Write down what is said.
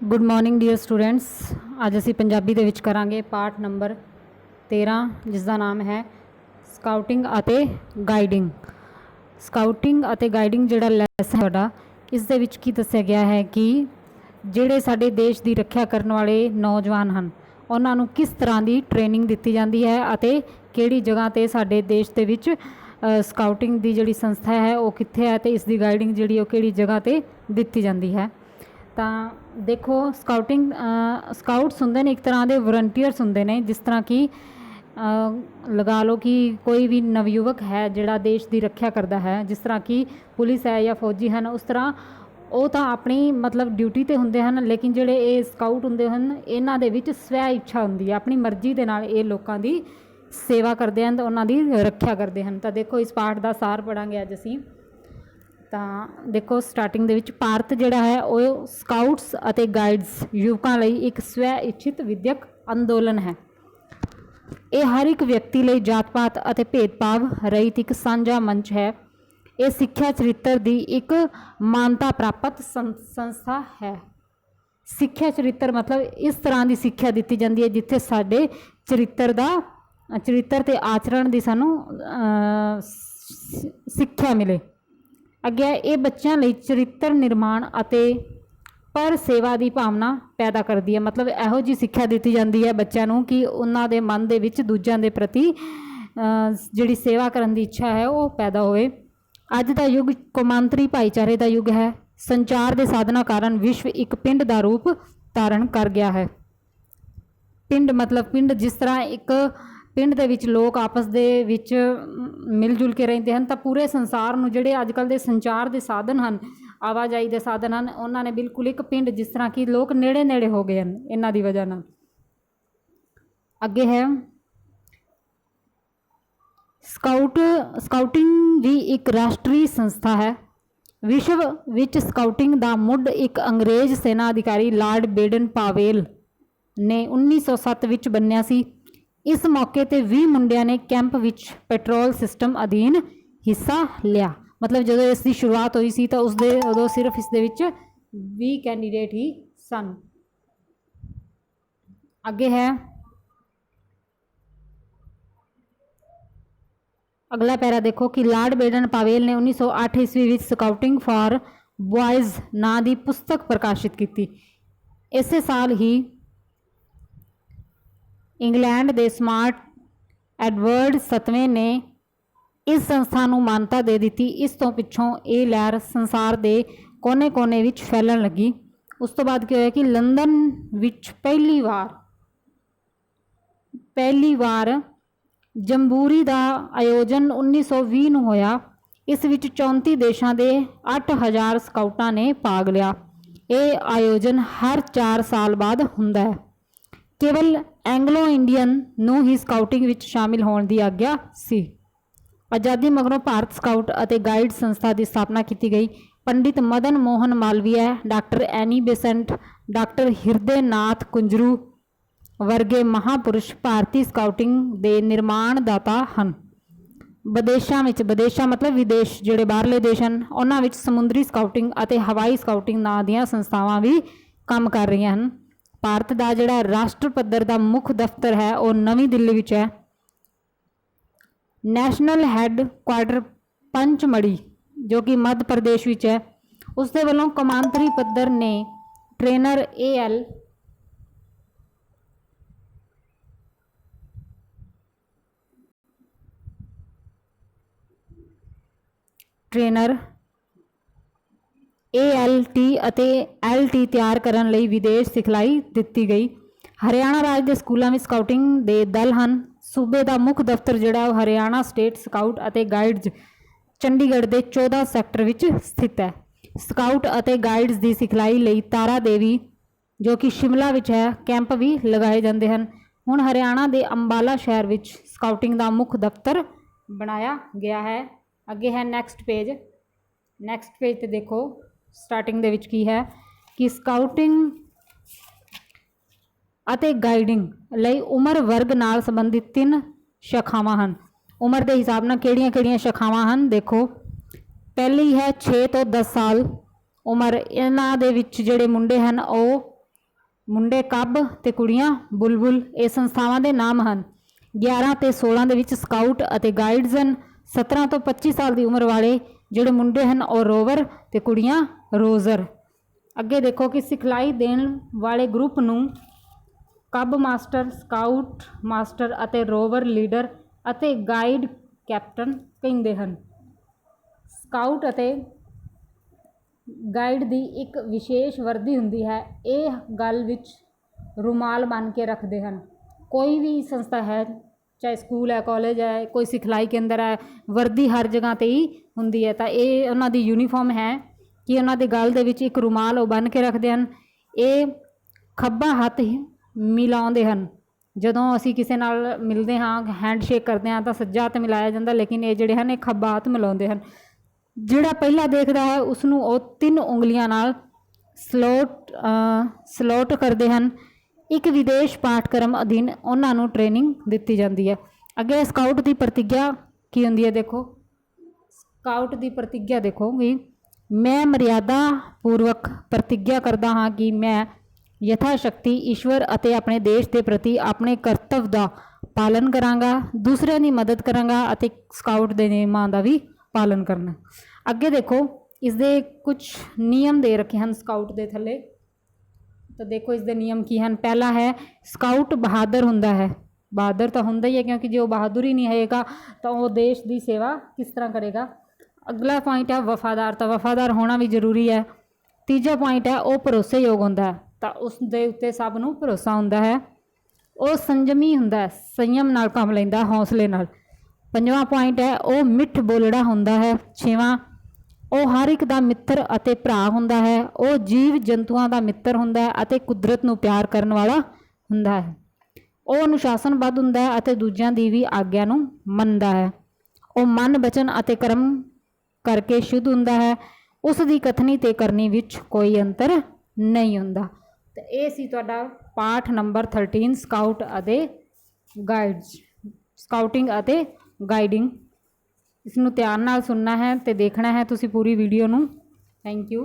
Good morning dear students. अज असी पंजाबी दे विच करांगे पाठ नंबर 13 जिसका नाम है स्काउटिंग अते गाइडिंग। स्काउटिंग अते गाइडिंग जिहड़ा लैसन है इस दे विच की दस्सिया गया है कि जिहड़े साडे देश की रक्षा करने वाले नौजवान हैं उन्हां नूं किस तरह की ट्रेनिंग दी जाती है अते किहड़ी जगह ते साडे देश दे विच स्काउटिंग की जिहड़ी संस्था है वो कित्थे है ते इसकी गाइडिंग जिहड़ी वो किहड़ी जगह ते दित्ती जाती है। तो देखो स्काउटिंग स्काउट्स होंगे ने एक तरह के वॉलंटियर्स होंगे ने जिस तरह की लगा लो कि कोई भी नवयुवक है जिहड़ा देश की रक्षा करता है, जिस तरह की पुलिस है या फौजी हैं, उस तरह वो तो अपनी मतलब ड्यूटी ते होंगे हैं, लेकिन जिहड़े ये स्काउट होंगे हैं इन्हां दे विच स्वै इच्छा होंदी है, अपनी मर्जी के नाल ये लोगों की सेवा करते हैं तो उन्हां दी रक्षा करते हैं। तो देखो इस पाठ का सार पढ़ांगे अज असीं। तो देखो स्टार्टिंग दे विच भारत जिहड़ा है वो स्काउट्स अते गाइड्स युवकों लई एक स्वै इच्छित विद्यक अंदोलन है। ये हर एक व्यक्ति लई जात पात अते भेदभाव रहित एक साझा मंच है। ये सिक्ख्या चरित्र की एक मानता प्राप्त संस्था है। सिक्ख्या चरित्र मतलब इस तरह की सिक्ख्या दी जाती है जिथे साडे चरित्र ते आचरण की सानू सिक्ख्या मिले। अगे ये बच्चों लिए चरित्र निर्माण अते पर सेवा की भावना पैदा करती है, मतलब यहो जी सिक्ख्या दी जाती है बच्चों को कि उन्होंने मन के विच दूजों के प्रति जिहड़ी सेवा करने की इच्छा है वो पैदा होए। अज का युग कौमांतरी भाईचारे का युग है। संचार के साधनों कारण विश्व एक पिंड का रूप धारण कर गया है। पिंड मतलब पिंड जिस तरह एक पिंड दे विच लोग आपस दे विच मिलजुल के रहते हैं, तो पूरे संसार में जिहड़े अजकल के संचार के साधन हैं, आवाजाई के साधन हैं, उन्होंने बिल्कुल एक पिंड जिस तरह कि लोग नेड़े नेड़े हो गए हैं इन्हां दी वजह नाल। अगे है स्काउटिंग भी एक राष्ट्रीय संस्था है। विश्व विच स्काउटिंग का मुੱਢ एक अंग्रेज सेना अधिकारी लॉर्ड बेडन पावेल ने 1907 विच बन्निया सी। इस मौके पर 20 मुंडिया ने कैंप विच पेट्रोल सिस्टम अधीन हिस्सा लिया। मतलब जो इसकी शुरुआत हुई सी तो उदों सिर्फ इस 20 कैंडीडेट ही सन। अगे है अगला पैरा देखो कि लॉर्ड बेडन पावेल ने 1908 ईस्वी विच स्काउटिंग फॉर बॉयज़ नां दी पुस्तक प्रकाशित की। इस साल ही इंग्लैंड के स्मार्ट एडवर्ड 7वें ने इस संस्था को मानता दे दी। इस तो पिछों ये लहर संसार के कोने कोने विच फैलन लगी। उस तो बाद क्या होया कि लंदन विच पहली बार जंबूरी का आयोजन 1920 में होया। इस विच 34 देशों के 8000 स्काउटां ने भाग लिया। ये आयोजन हर 4 साल बाद हुंदा है। केवल एंग्लो इंडियन नूं ही स्काउटिंग विच शामिल होने की आग्या सी। आज़ादी मगरों भारत स्काउट अते गाइड संस्था की स्थापना की गई। Pandit Madan Mohan Malviya, doctor Annie Besant, doctor Hirday Nath Kunzru वर्गे महापुरुष भारतीय स्काउटिंग के निर्माणदाता हैं। विदेशों मतलब विदेश जोड़े बाहरले देश हैं उन्हां विच समुद्री स्काउटिंग अते हवाई स्काउटिंग नां दीयां संस्थावां भी काम कर रही हैं। भारत का जिहड़ा राष्ट्र पद्धर का मुख्य दफ्तर है वो नवी दिल्ली विच है। नैशनल हैड क्वार्टर पंचमढ़ी जो कि मध्य प्रदेश विच है, उसके वालों कौमांतरी पद्धर ने ट्रेनर ALT अते LT तैयार करने लई विदेश सिखलाई दी गई। हरियाणा राज्य के स्कूलों में स्काउटिंग के दल हैं। सूबे का मुख्य दफ्तर जिहड़ा हरियाणा स्टेट स्काउट अते गाइड्स चंडीगढ़ के 14 सैक्टर विच स्थित है। स्काउट अते गाइड्स की सिखलाई लई तारा देवी जो कि शिमला विच है कैंप भी लगाए जाते हैं। हुण हरियाणा के अंबाला शहर विच स्काउटिंग का मुख्य दफ्तर बनाया गया है। अगे है नैक्सट पेज ते देखो स्टार्टिंग दे विच की है कि स्काउटिंग अते गाइडिंग लई उम्र वर्ग नाल संबंधित 3 शाखावां हैं। उम्र के हिसाब नाल किहड़ियां शाखावां हैं देखो। पहली है 6 तो 10 साल उम्र। इन्हां दे विच जिहड़े मुंडे हैं वो ਮੁੰਡੇ ਕੱਬ ਤੇ ਕੁੜੀਆਂ ਬੁਲਬੁਲ ਇਹ ਸੰਸਥਾਵਾਂ ਦੇ ਨਾਮ ਹਨ। 11 ਤੇ 16 ਦੇ ਵਿੱਚ ਸਕਾਊਟ ਅਤੇ ਗਾਈਡਸ ਹਨ। 17 ਤੋਂ 25 ਸਾਲ ਦੀ ਉਮਰ ਵਾਲੇ ਜਿਹੜੇ ਮੁੰਡੇ ਹਨ ਉਹ ਰੋਵਰ ਤੇ ਕੁੜੀਆਂ ਰੋਜ਼ਰ। ਅੱਗੇ ਦੇਖੋ ਕਿ ਸਿਖਲਾਈ ਦੇਣ ਵਾਲੇ ਗਰੁੱਪ ਨੂੰ ਕੱਬ ਮਾਸਟਰ, ਸਕਾਊਟ ਮਾਸਟਰ ਅਤੇ ਰੋਵਰ ਲੀਡਰ ਅਤੇ ਗਾਈਡ ਕੈਪਟਨ ਕਹਿੰਦੇ ਹਨ। ਸਕਾਊਟ ਅਤੇ ਗਾਈਡ ਦੀ ਇੱਕ ਵਿਸ਼ੇਸ਼ ਵਰਦੀ ਹੁੰਦੀ ਹੈ। ਇਹ ਗਲ ਵਿੱਚ ਰੁਮਾਲ ਬੰਨ੍ਹ ਕੇ ਰੱਖਦੇ ਹਨ। ਕੋਈ ਵੀ ਸੰਸਥਾ ਹੈ, ਚਾਹੇ ਸਕੂਲ ਹੈ, ਕਾਲਜ ਹੈ, ਕੋਈ ਸਿਖਲਾਈ ਕੇਂਦਰ ਹੈ, ਵਰਦੀ ਹਰ ਜਗ੍ਹਾ 'ਤੇ ਹੀ ਹੁੰਦੀ ਹੈ। ਤਾਂ ਇਹ ਉਹਨਾਂ ਦੀ ਯੂਨੀਫਾਰਮ ਹੈ ਕਿ ਉਹਨਾਂ ਦੇ ਗਲ ਦੇ ਵਿੱਚ ਇੱਕ ਰੁਮਾਲ ਉਹ ਬੰਨ੍ਹ ਕੇ ਰੱਖਦੇ ਹਨ। ਇਹ ਖੱਬਾ ਹੱਥ ਮਿਲਾਉਂਦੇ ਹਨ। ਜਦੋਂ ਅਸੀਂ ਕਿਸੇ ਨਾਲ ਮਿਲਦੇ ਹਾਂ, ਹੈਂਡਸ਼ੇਕ ਕਰਦੇ ਹਾਂ ਤਾਂ ਸੱਜਾ ਹੱਥ ਮਿਲਾਇਆ ਜਾਂਦਾ, ਲੇਕਿਨ ਇਹ ਜਿਹੜੇ ਹਨ ਇਹ ਖੱਬਾ ਹੱਥ ਮਿਲਾਉਂਦੇ ਹਨ। ਜਿਹੜਾ ਪਹਿਲਾ ਦੇਖਦਾ ਹੈ ਉਸਨੂੰ ਉਹ 3 ਉਂਗਲੀਆਂ ਨਾਲ ਸਲੋਟ ਕਰਦੇ ਹਨ। ਇੱਕ ਵਿਦੇਸ਼ ਪਾਠਕ੍ਰਮ ਅਧੀਨ ਉਹਨਾਂ ਨੂੰ ਟ੍ਰੇਨਿੰਗ ਦਿੱਤੀ ਜਾਂਦੀ ਹੈ। ਅੱਗੇ ਸਕਾਊਟ ਦੀ ਪ੍ਰਤਿੱਗਿਆ ਕੀ ਹੁੰਦੀ ਹੈ, ਦੇਖੋ ਸਕਾਊਟ ਦੀ ਪ੍ਰਤਿੱਗਿਆ ਦੇਖੋ ਕਿ ਮੈਂ ਮਰਿਆਦਾ ਪੂਰਵਕ ਪ੍ਰਤਿੱਗਿਆ ਕਰਦਾ ਹਾਂ ਕਿ ਮੈਂ ਯਥਾ ਸ਼ਕਤੀ ਈਸ਼ਵਰ ਅਤੇ ਆਪਣੇ ਦੇਸ਼ ਦੇ ਪ੍ਰਤੀ ਆਪਣੇ ਕਰਤੱਵ ਦਾ ਪਾਲਨ ਕਰਾਂਗਾ, ਦੂਸਰਿਆਂ ਦੀ ਮਦਦ ਕਰਾਂਗਾ ਅਤੇ ਸਕਾਊਟ ਦੇ ਨਿਯਮਾਂ ਦਾ ਵੀ ਪਾਲਨ ਕਰਨਾ। ਅੱਗੇ ਦੇਖੋ ਇਸ ਦੇ ਕੁਝ ਨਿਯਮ ਦੇ ਰੱਖੇ ਹਨ ਸਕਾਊਟ ਦੇ ਥੱਲੇ। ਤਾਂ ਦੇਖੋ ਇਸ ਦੇ ਨਿਯਮ ਕੀ ਹਨ। ਪਹਿਲਾ ਹੈ ਸਕਾਊਟ ਬਹਾਦਰ ਹੁੰਦਾ ਹੈ। ਬਹਾਦਰ ਤਾਂ ਹੁੰਦਾ ਹੀ ਹੈ, ਕਿਉਂਕਿ ਜੇ ਉਹ ਬਹਾਦਰ ਹੀ ਨਹੀਂ ਹੋਏਗਾ ਤਾਂ ਉਹ ਦੇਸ਼ ਦੀ ਸੇਵਾ ਕਿਸ ਤਰ੍ਹਾਂ ਕਰੇਗਾ। ਅਗਲਾ ਪੁਆਇੰਟ ਹੈ ਵਫਾਦਾਰ, ਤਾਂ ਵਫਾਦਾਰ ਹੋਣਾ ਵੀ ਜ਼ਰੂਰੀ ਹੈ। ਤੀਜਾ ਪੁਆਇੰਟ ਹੈ ਉਹ ਭਰੋਸੇਯੋਗ ਹੁੰਦਾ ਹੈ, ਤਾਂ ਉਸ ਦੇ ਉੱਤੇ ਸਭ ਨੂੰ ਭਰੋਸਾ ਹੁੰਦਾ ਹੈ। ਉਹ ਸੰਜਮੀ ਹੁੰਦਾ ਹੈ, ਸੰਯਮ ਨਾਲ ਕੰਮ ਲੈਂਦਾ, ਹੌਸਲੇ ਨਾਲ। ਪੰਜਵਾਂ ਪੁਆਇੰਟ ਹੈ ਉਹ ਮਿੱਠ ਬੋਲੜਾ ਹੁੰਦਾ ਹੈ। ਛੇਵਾਂ ਉਹ ਹਰ ਇੱਕ ਦਾ ਮਿੱਤਰ ਅਤੇ ਭਰਾ ਹੁੰਦਾ ਹੈ। ਉਹ ਜੀਵ ਜੰਤੂਆਂ ਦਾ ਮਿੱਤਰ ਹੁੰਦਾ ਹੈ ਅਤੇ ਕੁਦਰਤ ਨੂੰ ਪਿਆਰ ਕਰਨ ਵਾਲਾ ਹੁੰਦਾ ਹੈ। ਉਹ ਅਨੁਸ਼ਾਸਨਬੱਧ ਹੁੰਦਾ ਹੈ ਅਤੇ ਦੂਜਿਆਂ ਦੀ ਵੀ ਆਗਿਆ ਨੂੰ ਮੰਨਦਾ ਹੈ। ਉਹ ਮਨ, ਬਚਨ ਅਤੇ ਕਰਮ ਕਰਕੇ ਸ਼ੁੱਧ ਹੁੰਦਾ ਹੈ। ਉਸ ਦੀ ਕਥਨੀ ਤੇ ਕਰਨੀ ਵਿੱਚ ਕੋਈ ਅੰਤਰ ਨਹੀਂ ਹੁੰਦਾ। ਤੇ ਇਹ ਸੀ ਤੁਹਾਡਾ ਪਾਠ ਨੰਬਰ 13 ਸਕਾਊਟ ਅਤੇ ਗਾਈਡਸ, ਸਕਾਊਟਿੰਗ ਅਤੇ ਗਾਈਡਿੰਗ। ਇਸ ਨੂੰ ਧਿਆਨ ਨਾਲ ਸੁਣਨਾ ਹੈ ਤੇ ਦੇਖਣਾ ਹੈ ਤੁਸੀਂ ਪੂਰੀ ਵੀਡੀਓ ਨੂੰ। Thank you.